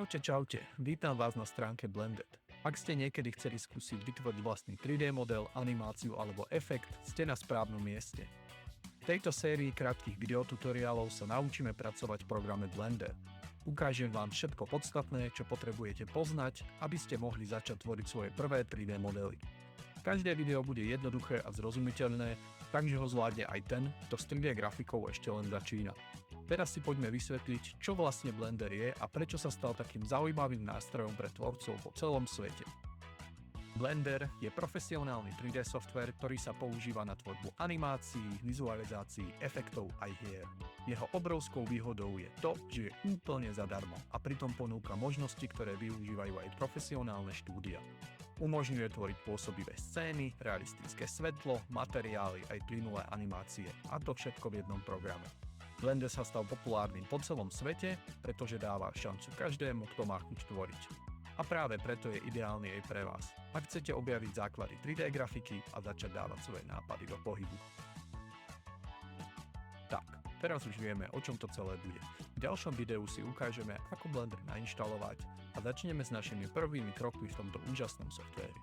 Čaute, vítam vás na stránke Blended. Ak ste niekedy chceli skúsiť vytvoriť vlastný 3D model, animáciu alebo efekt, ste na správnom mieste. V tejto sérii krátkych videotutoriálov sa naučíme pracovať v programe Blender. Ukážem vám všetko podstatné, čo potrebujete poznať, aby ste mohli začať tvoriť svoje prvé 3D modely. Každé video bude jednoduché a zrozumiteľné, takže ho zvládne aj ten, kto s 3D grafikou ešte len začína. Teraz si poďme vysvetliť, čo vlastne Blender je a prečo sa stal takým zaujímavým nástrojom pre tvorcov po celom svete. Blender je profesionálny 3D software, ktorý sa používa na tvorbu animácií, vizualizácií, efektov aj hier. Jeho obrovskou výhodou je to, že je úplne zadarmo a pritom ponúka možnosti, ktoré využívajú aj profesionálne štúdia. Umožňuje tvoriť pôsobivé scény, realistické svetlo, materiály aj plynulé animácie a to všetko v jednom programe. Blender sa stal populárnym po celom svete, pretože dáva šancu každému, kto má chuť tvoriť. A práve preto je ideálny aj pre vás, ak chcete objaviť základy 3D grafiky a začať dávať svoje nápady do pohybu. Tak, teraz už vieme, o čom to celé bude. V ďalšom videu si ukážeme, ako Blender nainštalovať a začneme s našimi prvými krokmi v tomto úžasnom softvéri.